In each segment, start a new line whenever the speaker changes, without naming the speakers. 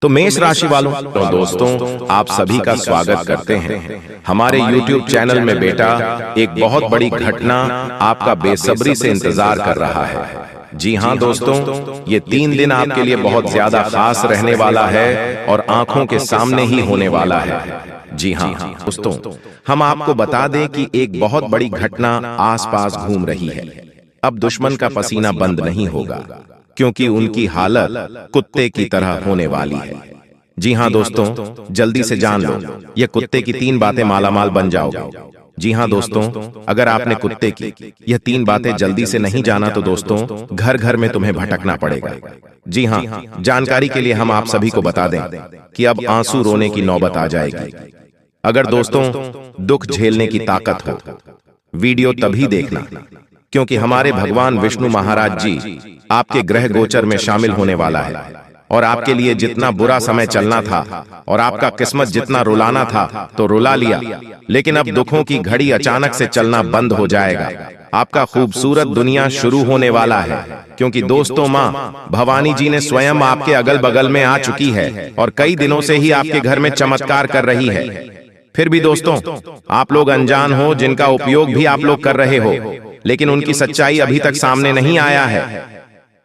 तो मेष राशि वालों तो दोस्तों आप सभी का स्वागत करते हैं हमारे YouTube चैनल में। बेटा, एक बहुत बड़ी घटना आपका बेसब्री से इंतजार कर रहा है। जी हाँ दोस्तों, ये 3 दिन आपके लिए बहुत ज्यादा खास रहने वाला है और आंखों के सामने ही होने वाला है। जी हाँ दोस्तों, हम आपको बता दें कि एक बहुत बड़ी घटना आसपास घूम रही है। अब दुश्मन का पसीना बंद नहीं होगा, क्योंकि उनकी हालत कुत्ते की तरह होने वाली है। जी हाँ दोस्तों, जल्दी से जान लो, ये कुत्ते की 3 बातें मालामाल बन जाओगे। जी हाँ दोस्तों, अगर आपने कुत्ते की यह 3 बातें जल्दी से नहीं जाना तो दोस्तों घर घर में तुम्हें भटकना पड़ेगा। जी हाँ, जानकारी के लिए हम आप सभी को बता दें कि अब आंसू रोने की नौबत आ जाएगी। अगर दोस्तों दुख झेलने की ताकत हो, वीडियो तभी देखना, क्योंकि हमारे भगवान विष्णु महाराज जी आपके ग्रह गोचर में शामिल होने वाला है और आपके लिए जितना बुरा समय चलना था और आपका किस्मत जितना रुलाना था तो रुला लिया, लेकिन अब दुखों की घड़ी अचानक से चलना बंद हो जाएगा। आपका खूबसूरत दुनिया शुरू होने वाला है, क्योंकि दोस्तों माँ भवानी जी ने स्वयं आपके अगल बगल में आ चुकी है और कई दिनों से ही आपके घर में चमत्कार कर रही है। फिर भी दोस्तों आप लोग अनजान हो, जिनका उपयोग भी आप लोग कर रहे हो, लेकिन उनकी सच्चाई अभी तक सामने नहीं आया है।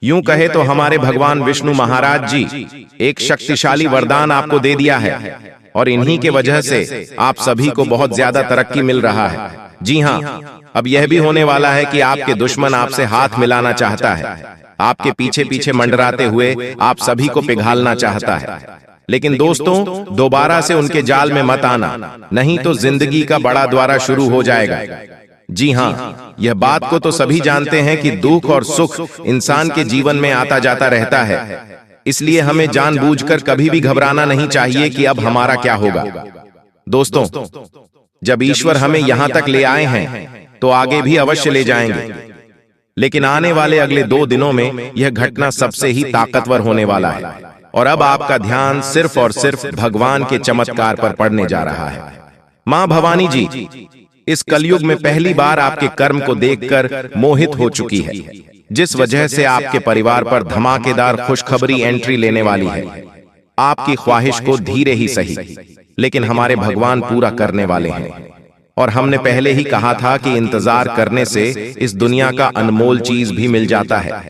यूं कहे तो हमारे भगवान विष्णु महाराज जी एक शक्तिशाली वरदान आपको दे दिया है और इन्हीं के वजह से आप सभी को बहुत ज्यादा तरक्की मिल रहा है। जी हाँ, अब यह भी होने वाला है कि आपके दुश्मन आपसे हाथ मिलाना चाहता है, आपके पीछे पीछे मंडराते हुए आप सभी को पिघालना चाहता है। लेकिन दोस्तों दोबारा से उनके जाल में मत आना, नहीं तो जिंदगी का बड़ा द्वारा शुरू हो जाएगा। जी हाँ, यह बात को तो सभी जानते हैं कि दुख और सुख इंसान के जीवन में आता जाता रहता है, इसलिए हमें जानबूझकर कभी भी घबराना नहीं चाहिए कि अब हमारा क्या होगा। दोस्तों जब ईश्वर हमें यहाँ तक ले आए हैं तो आगे भी अवश्य ले जाएंगे, लेकिन आने वाले अगले 2 दिनों में यह घटना सबसे ही ताकतवर होने वाला है और अब आपका ध्यान सिर्फ और सिर्फ भगवान के चमत्कार पर पड़ने जा रहा है। माँ भवानी जी इस कलयुग में पहली बार आपके कर्म को देखकर मोहित हो चुकी है, जिस वजह से आपके परिवार पर धमाकेदार खुशखबरी एंट्री लेने वाली है। आपकी ख्वाहिश को धीरे ही सही, लेकिन हमारे भगवान पूरा करने वाले हैं। और हमने पहले ही कहा था कि इंतजार करने से इस दुनिया का अनमोल चीज भी मिल जाता है,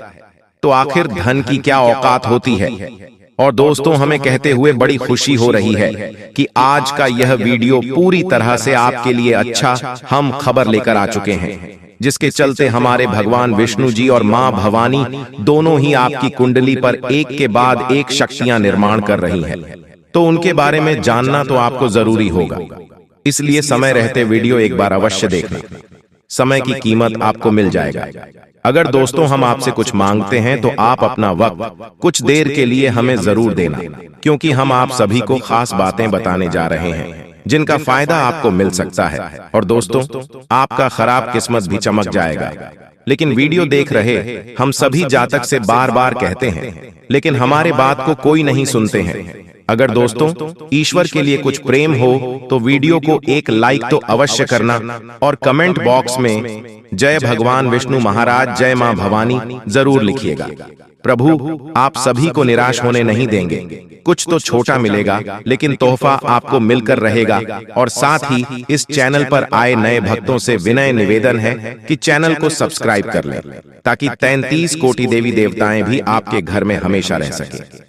तो आखिर धन की क्या औकात होती है। और दोस्तों हमें कहते हुए बड़ी खुशी हो रही है कि आज का यह वीडियो पूरी तरह से आपके लिए अच्छा हम खबर लेकर आ चुके हैं, जिसके चलते हमारे भगवान विष्णु जी और माँ भवानी दोनों ही आपकी कुंडली पर एक के बाद एक शक्तियां निर्माण कर रही हैं। तो उनके बारे में जानना तो आपको जरूरी होगा, इसलिए समय रहते वीडियो एक बार अवश्य देखना। समय की कीमत आपको मिल जाएगा। अगर दोस्तों हम आपसे कुछ मांगते हैं तो आप अपना वक्त कुछ देर के लिए हमें जरूर देना, क्योंकि हम आप सभी को खास बातें बताने जा रहे हैं जिनका फायदा आपको मिल सकता है। और दोस्तों आपका खराब किस्मत भी चमक जाएगा। लेकिन वीडियो देख रहे हम सभी जातक से बार बार कहते हैं, लेकिन हमारे बात को कोई नहीं सुनते हैं। अगर दोस्तों ईश्वर के लिए कुछ प्रेम हो तो वीडियो को एक लाइक तो अवश्य करना और कमेंट बॉक्स में जय भगवान विष्णु महाराज, जय मां भवानी जरूर लिखिएगा। प्रभु आप सभी को निराश होने नहीं देंगे। कुछ तो छोटा मिलेगा, लेकिन तोहफा आपको मिलकर रहेगा। और साथ ही इस चैनल पर आए नए भक्तों से विनय निवेदन है कि चैनल को सब्सक्राइब कर लें, ताकि 33 कोटि देवी देवताएं भी आपके घर में हमेशा रह सके।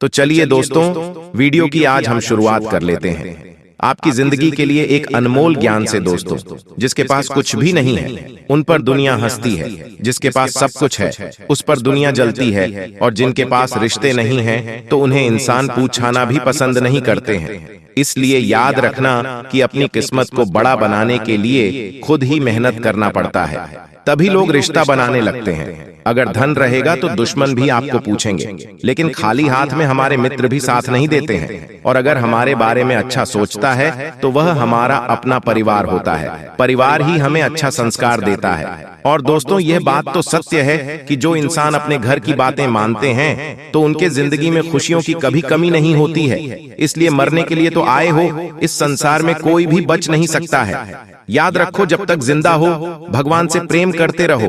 तो चलिए दोस्तों वीडियो की आज हम शुरुआत कर लेते हैं। आपकी जिंदगी के लिए एक अनमोल ज्ञान से दोस्तों, जिसके पास कुछ भी नहीं है उन पर दुनिया हंसती है, जिसके पास सब कुछ है उस पर दुनिया जलती है, और जिनके पास रिश्ते नहीं हैं तो उन्हें इंसान पूछाना भी पसंद नहीं करते हैं। इसलिए याद रखना कि अपनी किस्मत को बड़ा बनाने के लिए खुद ही मेहनत करना पड़ता है, तभी लोग रिश्ता बनाने लगते हैं। अगर धन रहेगा तो दुश्मन भी आपको पूछेंगे, लेकिन खाली हाथ में हमारे मित्र भी साथ नहीं देते हैं। और अगर हमारे बारे में अच्छा सोचता है तो वह हमारा अपना परिवार होता है, परिवार ही हमें अच्छा संस्कार देता है। और दोस्तों यह बात तो सत्य है कि जो इंसान अपने घर की बातें मानते हैं तो उनके जिंदगी में खुशियों की कभी कमी नहीं होती है। इसलिए मरने के लिए तो आए हो, इस संसार में कोई भी बच नहीं सकता है। याद रखो, जब तक जिंदा हो भगवान से प्रेम करते रहो,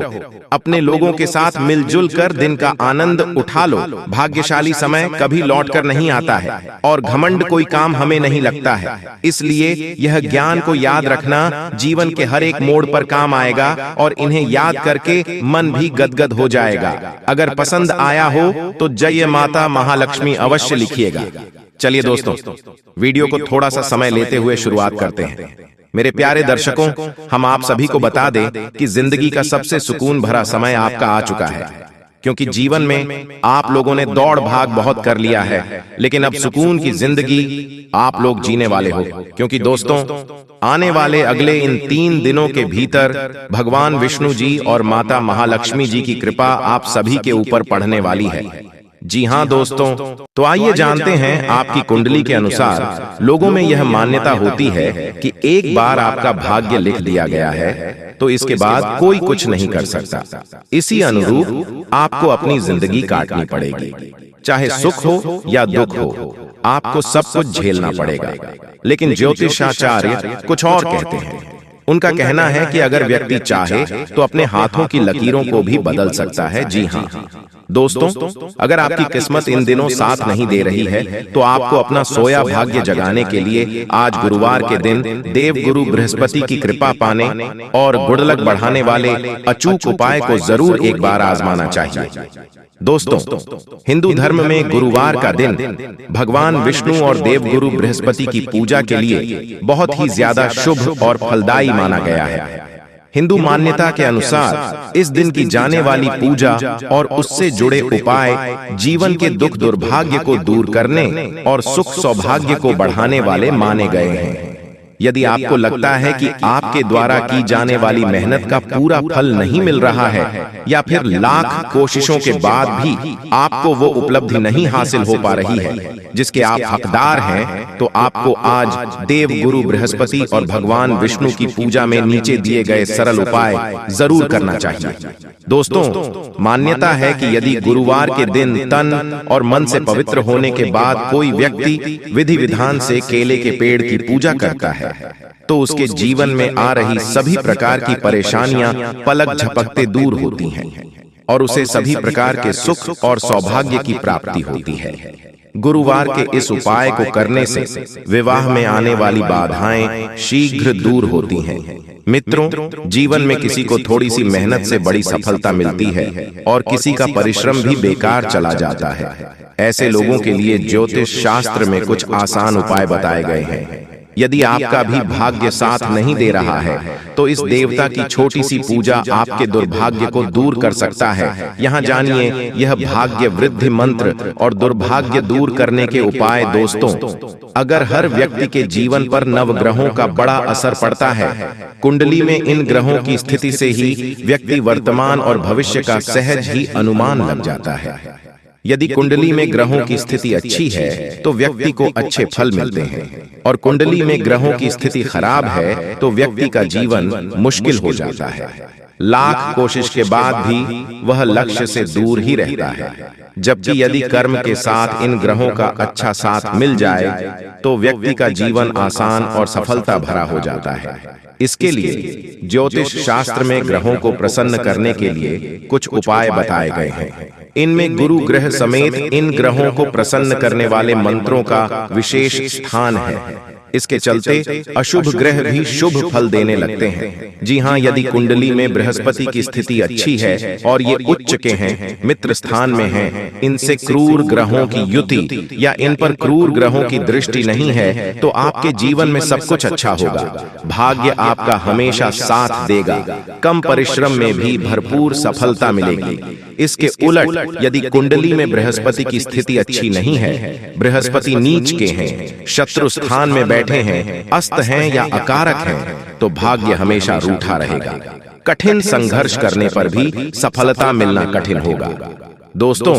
अपने लोगों के साथ साथ मिलजुल कर दिन का आनंद उठा लो। भाग्यशाली समय कभी लौट कर नहीं आता है और घमंड कोई काम हमें नहीं लगता है। इसलिए यह ज्ञान को याद रखना जीवन के हर एक मोड़ पर काम आएगा और इन्हें याद करके मन भी गदगद हो जाएगा। अगर पसंद आया हो तो जय माता महालक्ष्मी अवश्य लिखिएगा। चलिए दोस्तों, वीडियो को थोड़ा सा समय लेते हुए शुरुआत करते हैं। मेरे प्यारे दर्शकों, हम आप सभी को बता दें कि जिंदगी का सबसे सुकून भरा समय आपका आ चुका है, क्योंकि जीवन में आप लोगों ने दौड़ भाग बहुत कर लिया है, लेकिन अब सुकून की जिंदगी आप लोग जीने वाले हो। क्योंकि दोस्तों, आने वाले अगले इन 3 दिनों के भीतर भगवान विष्णु जी और माता महालक्ष्मी जी की कृपा आप सभी के ऊपर पड़ने वाली है। जी हाँ दोस्तों, तो आइए जानते हैं। आपकी कुंडली के अनुसार लोगों में यह मान्यता होती है कि एक बार आपका भाग्य लिख दिया गया है तो इसके बाद कोई कुछ नहीं कर सकता। इसी अनुरूप आपको अपनी जिंदगी काटनी पड़ेगी, चाहे सुख हो या दुख हो, आपको सब कुछ झेलना पड़ेगा। लेकिन ज्योतिषाचार्य कुछ और कहते हैं। उनका कहना है कि अगर व्यक्ति चाहे तो अपने हाथों की लकीरों को भी बदल सकता है। जी हाँ दोस्तों, अगर आपकी किस्मत इन दिनों साथ नहीं दे रही है तो आपको अपना सोया भाग्य जगाने के लिए आज गुरुवार के दिन देव गुरु बृहस्पति की कृपा पाने और गुडलक बढ़ाने वाले अचूक उपाय को जरूर एक बार आजमाना चाहिए। दोस्तों, हिंदू धर्म में गुरुवार का दिन भगवान विष्णु और देव गुरु बृहस्पति की पूजा के लिए बहुत ही ज्यादा शुभ और फलदायी माना गया है। हिंदू मान्यता के अनुसार इस दिन की जाने वाली पूजा और उससे जुड़े उपाय जीवन के दुख दुर्भाग्य को दूर करने और सुख सौभाग्य को बढ़ाने वाले माने गए हैं। यदि आपको लगता है कि आपके द्वारा की जाने वाली मेहनत का पूरा फल नहीं मिल रहा है या फिर लाख कोशिशों के बाद भी आपको वो उपलब्धि नहीं हासिल हो पा रही है जिसके आप हकदार हैं, तो आपको आज देव गुरु बृहस्पति और भगवान विष्णु की पूजा में नीचे दिए गए सरल उपाय जरूर करना चाहिए। दोस्तों, मान्यता है कि यदि गुरुवार के दिन तन और मन से पवित्र होने के बाद कोई व्यक्ति विधि विधान से केले के पेड़ की पूजा करता है तो उसके जीवन में आ रही सभी प्रकार की परेशानियां पलक झपकते दूर होती हैं और उसे सभी प्रकार के सुख और सौभाग्य की प्राप्ति होती है। गुरुवार के इस उपाय को करने से विवाह में आने वाली बाधाएं शीघ्र दूर होती हैं। मित्रों, जीवन में किसी को थोड़ी सी मेहनत से बड़ी सफलता मिलती है और किसी का परिश्रम भी बेकार चला जाता है। ऐसे लोगों के लिए ज्योतिष शास्त्र में कुछ आसान उपाय बताए गए हैं। यदि आपका भी भाग्य साथ नहीं दे रहा है तो इस देवता की छोटी सी पूजा आपके दुर्भाग्य को दूर कर सकता है। यहाँ जानिए यह भाग्य वृद्धि मंत्र और दुर्भाग्य दूर करने के उपाय। दोस्तों, अगर हर व्यक्ति के जीवन पर नवग्रहों का बड़ा असर पड़ता है, कुंडली में इन ग्रहों की स्थिति से ही व्यक्ति वर्तमान और भविष्य का सहज ही अनुमान लग जाता है। यदि कुंडली में ग्रहों की स्थिति अच्छी है तो व्यक्ति को अच्छे फल मिलते हैं और कुंडली में ग्रहों की स्थिति खराब है तो व्यक्ति का जीवन मुश्किल हो जाता है। लाख कोशिश के बाद भी वह लक्ष्य से दूर ही रहता है। जबकि यदि कर्म के साथ इन ग्रहों का अच्छा साथ मिल जाए तो व्यक्ति का जीवन आसान और सफलता भरा हो जाता है। इसके लिए ज्योतिष शास्त्र में ग्रहों को प्रसन्न करने के लिए कुछ उपाय बताए गए हैं। इनमें गुरु ग्रह समेत इन ग्रहों को प्रसन्न करने वाले मंत्रों का विशेष स्थान है। इसके चलते अशुभ ग्रह भी शुभ फल देने लगते हैं। जी हाँ, यदि कुंडली में बृहस्पति की स्थिति अच्छी है और ये उच्च के हैं, मित्र स्थान में हैं, इनसे क्रूर ग्रहों की युति या इन पर क्रूर ग्रहों की दृष्टि नहीं है तो आपके जीवन में सब कुछ अच्छा होगा। भाग्य आपका हमेशा साथ देगा, कम परिश्रम में भी भरपूर सफलता मिलेगी। इसके उलट यदि कुंडली में बृहस्पति की स्थिति अच्छी नहीं है, बृहस्पति नीच के हैं, शत्रु स्थान में बैठे हैं, अस्त हैं या अकारक हैं, तो भाग्य हमेशा रूठा रहेगा। कठिन संघर्ष करने पर भी सफलता मिलना कठिन होगा। दोस्तों,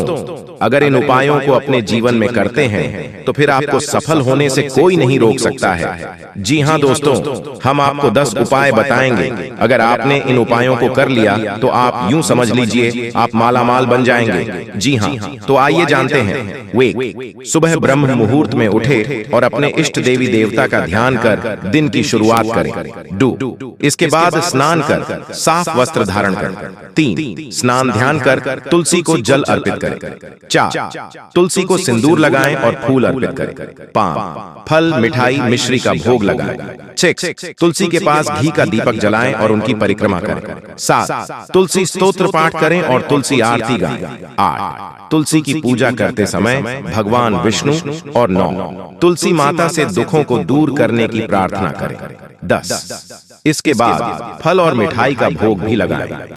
अगर इन उपायों को अपने जीवन में करते हैं तो फिर आपको सफल होने से कोई नहीं रोक सकता है। जी हाँ दोस्तों, हम आपको 10 उपाय बताएंगे। अगर आपने इन उपायों को कर लिया तो आप यूं समझ लीजिए आप मालामाल बन जाएंगे। जी हाँ, तो आइए जानते हैं। वे सुबह ब्रह्म मुहूर्त में उठे और अपने इष्ट देवी देवता का ध्यान कर दिन की शुरुआत करें। डू, इसके बाद स्नान कर साफ वस्त्र धारण करें। 3, स्नान ध्यान कर तुलसी को जल अर्पित करें। 4, तुलसी को सिंदूर लगाएं और फूल अर्पित करें। 5, फल मिठाई मिश्री का भोग लगाएं। 6, तुलसी के पास घी का दीपक जलाएं और उनकी परिक्रमा करें। 7, तुलसी स्तोत्र पाठ करें और तुलसी आरती गाएं। 8, तुलसी की पूजा करते समय भगवान विष्णु। और 9, तुलसी माता से दुखों को दूर करने की प्रार्थना करें। 10, इसके बाद फल और मिठाई का भोग भी लगाएं।